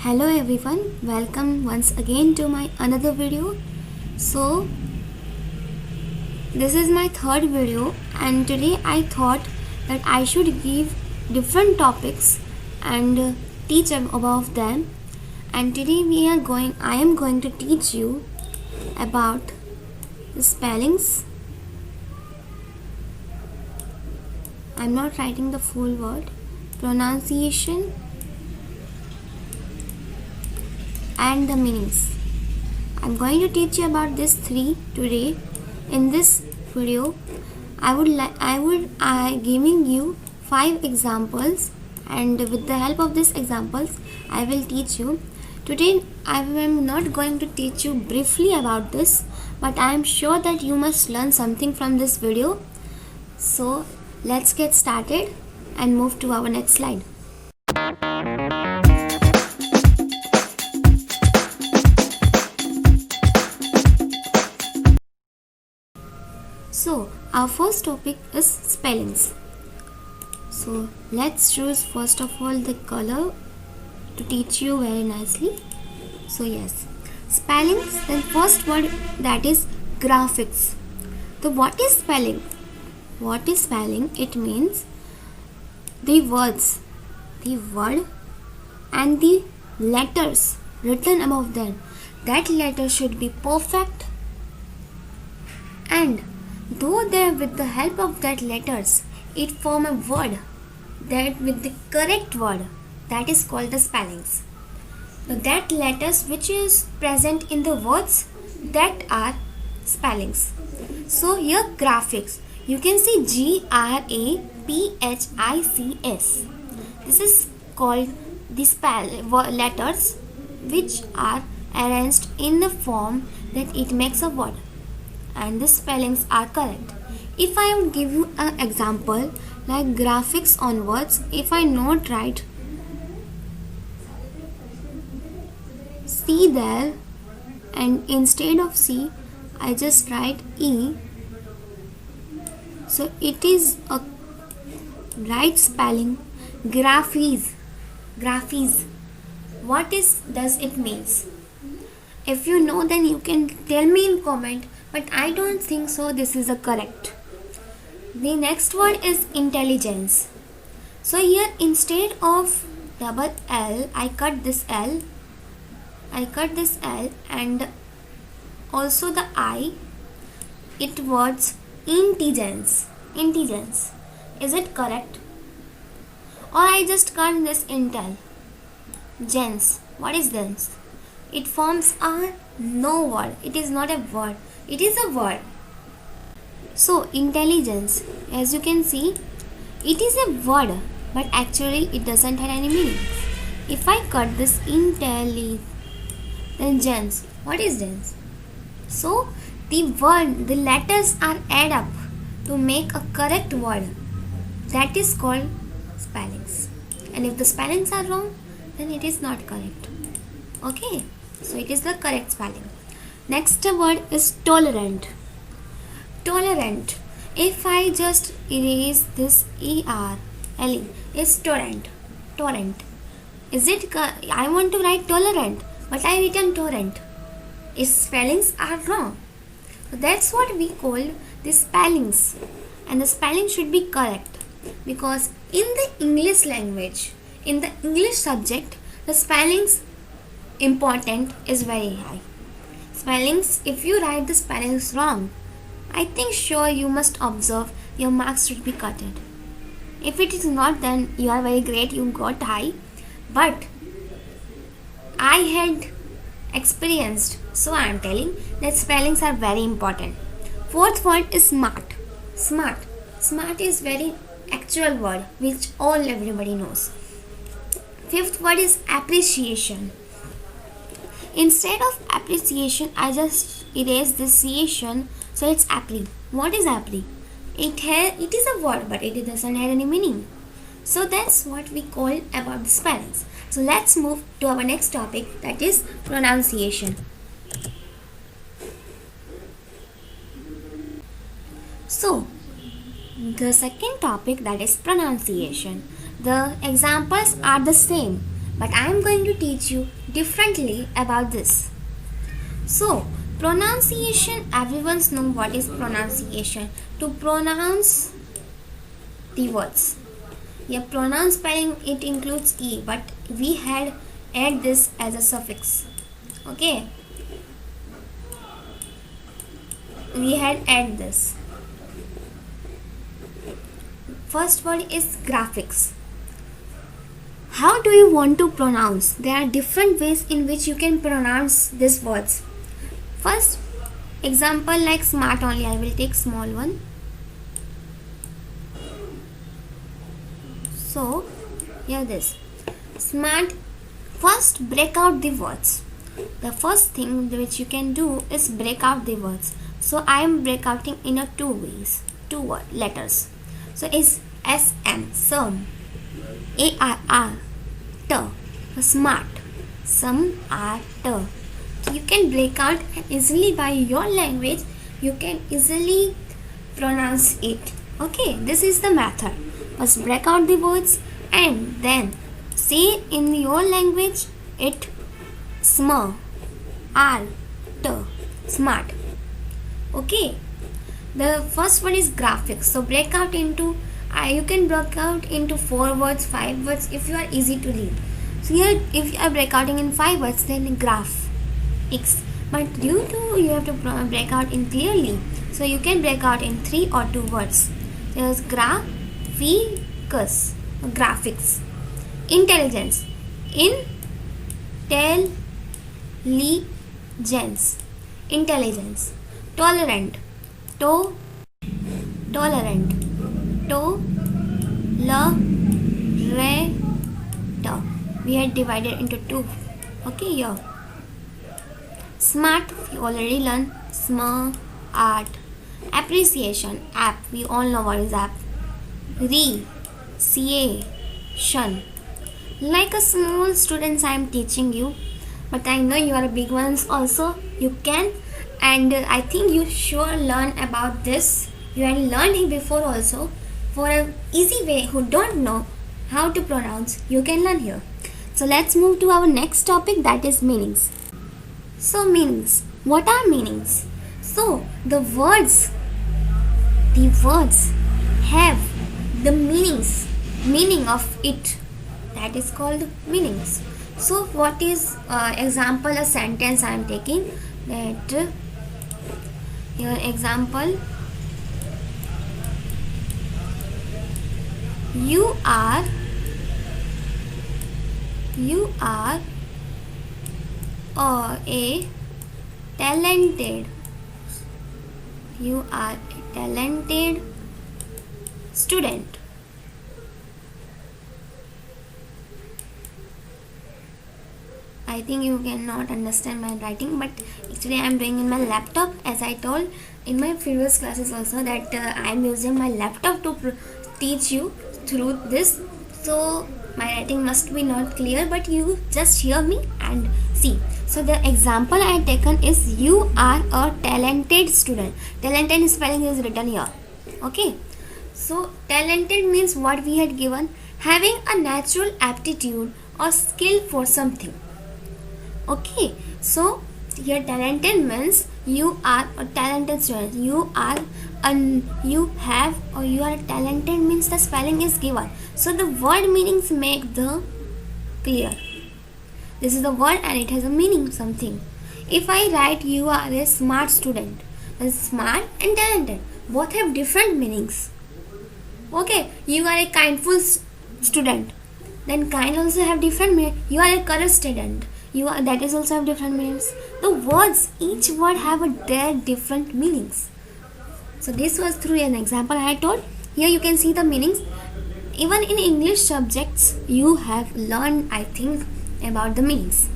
Hello everyone, welcome once again to my another video. So this is my third video and today I thought that I should give different topics and teach about them. And today I am going to teach you about the spellings. I'm not writing the full word. Pronunciation and the meanings. I'm going to teach you about these three today. In this video, I giving you 5 examples, and with the help of these examples, I will teach you. Today, I am not going to teach you briefly about this, but I am sure that you must learn something from this video. So let's get started and move to our next slide. So our first topic is spellings. So let's choose first of all the color to teach you very nicely. So yes, spellings. Then first word, that is graphics. So what is spelling? What is spelling? It means the words, the word and the letters written above them. That letter should be perfect, and though there with the help of that letters it form a word, that with the correct word, that is called the spellings. So that letters which is present in the words, that are spellings. So here graphics, you can see graphics. This is called the letters which are arranged in the form that it makes a word, and the spellings are correct. If I would give you an example like graphics on words, if I not write C there and instead of C I just write E, so it is a right spelling. Graphies. What does it means? If you know, then you can tell me in comment, but I don't think so this is a correct. The next word is intelligence. So here instead of double L, I cut this L and also the I. It words intelligence. Is it correct? Or I just cut this intel. Gens. What is this? It forms a no word. It is not a word. It is a word. So intelligence, as you can see, it is a word, but actually it doesn't have any meaning. If I cut this intelligence, then gens. What is gens? So the letters are add up to make a correct word. That is called spellings. And if the spellings are wrong, then it is not correct. Okay, so it is the correct spelling. Next word is tolerant. If I just erase this ERLE, is torrent. Is it? I want to write tolerant, but I written torrent. Its spellings are wrong. So that's what we call the spellings, and the spelling should be correct, because in the English language, in the English subject, the spellings important is very high. Spellings, if you write the spellings wrong, I think sure you must observe your marks should be cutted. If it is not, then you are very great, you got high, but I had experienced, so I am telling that spellings are very important. Fourth word is smart is very actual word which everybody knows. Fifth word is appreciation. Instead of appreciation, I just erase this ciation, so it's appre. What is appre? It is a word, but it doesn't have any meaning. So that's what we call about the spellings. So let's move to our next topic, that is pronunciation. So the second topic, that is pronunciation. The examples are the same. but I am going to teach you differently about this. So, pronunciation, everyone knows what is pronunciation. To pronounce the words. Yeah, pronounce spelling it includes E, but we had add this as a suffix. Okay, we had add this. First word is graphics. How do you want to pronounce? There are different ways in which you can pronounce these words. First example, like smart only, I will take small one. So here this smart. First break out the words. The first thing which you can do is break out the words. So I am breakouting in a two ways, two letters. So is SM, some, ARR, T, smart, some are T. So you can break out easily by your language. You can easily pronounce it. Okay, this is the method. First break out the words and then say in your language it sm, r, t, smart. Okay, the first one is graphics. So break out into you can break out into 4 words, 5 words if you are easy to read. So here if you are break outing in 5 words, then graph x. But due to you have to break out in clearly, so you can break out in 3 or 2 words. There's graphics, intelligence, intelligence, tolerant, tolerant, we had divided into 2. Okay, here smart, we already learned, smart. Appreciation, app, we all know what is app. Appreciation, like a small students I am teaching you, but I know you are big ones also. You can, and I think you sure learn about this. You had learned it before also. For an easy way who don't know how to pronounce, you can learn here. So let's move to our next topic, that is meanings. So meanings, what are meanings? So the words have the meaning of it, that is called meanings. So what is example, a sentence I am taking, that here example, you are a talented student. I think you cannot understand my writing, but actually I am doing in my laptop, as I told in my previous classes also that I am using my laptop to teach you through this. So my writing must be not clear, but you just hear me and see. So the example I have taken is you are a talented student. Talented spelling is written here. Okay, so talented means what we had given, having a natural aptitude or skill for something. Okay, so here talented means you are a talented student. You are talented means the spelling is given. So the word meanings make the clear. This is the word and it has a meaning, something. If I write you are a smart student, then smart and talented both have different meanings. Okay, you are a kindful student, then kind also have different meaning. You are a courage student, that is also have different meanings. The words, each word have their different meanings. So this was through an example I told. Here you can see the meanings. Even in English subjects you have learned, I think, about the meanings.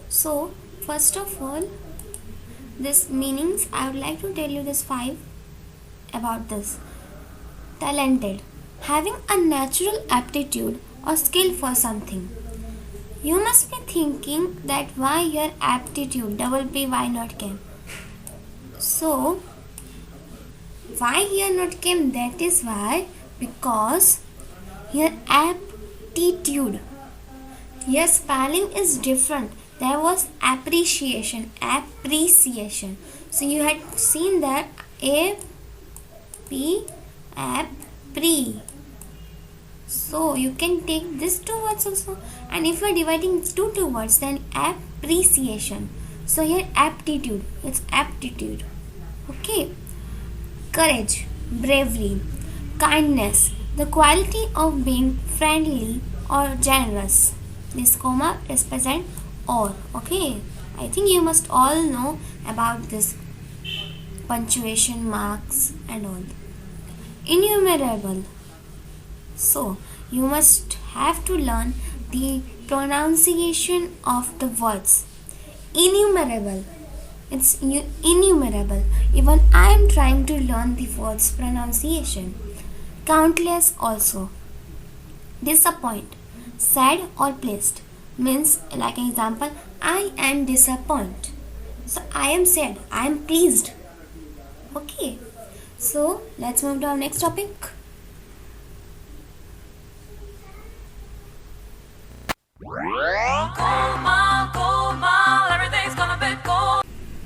So first of all, this meanings, I would like to tell you this 5 about this. Talented, having a natural aptitude or skill for something. You must be thinking that why here aptitude, double P, why not can? So why here not came? That is why, because here aptitude. Here spelling is different. There was appreciation. So you had seen that a p appre. So you can take these two words also, and if you are dividing two words, then appreciation. So here aptitude. It's aptitude. Okay. Courage, bravery, kindness, the quality of being friendly or generous. This comma represent or. Okay, I think you must all know about this punctuation marks and all. Innumerable. So you must have to learn the pronunciation of the words. Innumerable. It's innumerable. Even I am trying to learn the words pronunciation. Countless also. Disappoint. Sad or pleased. Means, like an example, I am disappointed. So I am sad. I am pleased. Okay. So let's move to our next topic.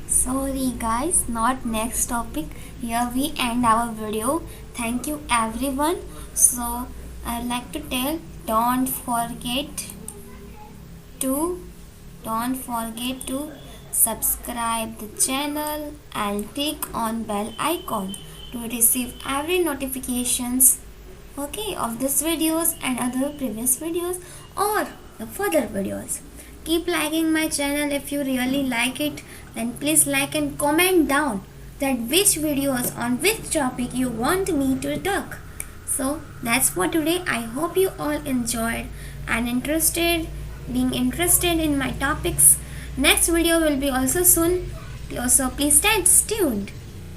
Sorry guys, not next topic. Here we end our video. Thank you everyone. So I would like to tell, don't forget to subscribe the channel and click on bell icon to receive every notifications, okay, of this videos and other previous videos or the further videos. Keep liking my channel if you really like it. Then please like and comment down that which videos on which topic you want me to talk. So that's for today. I hope you all enjoyed and being interested in my topics. Next video will be also soon. So please stay tuned.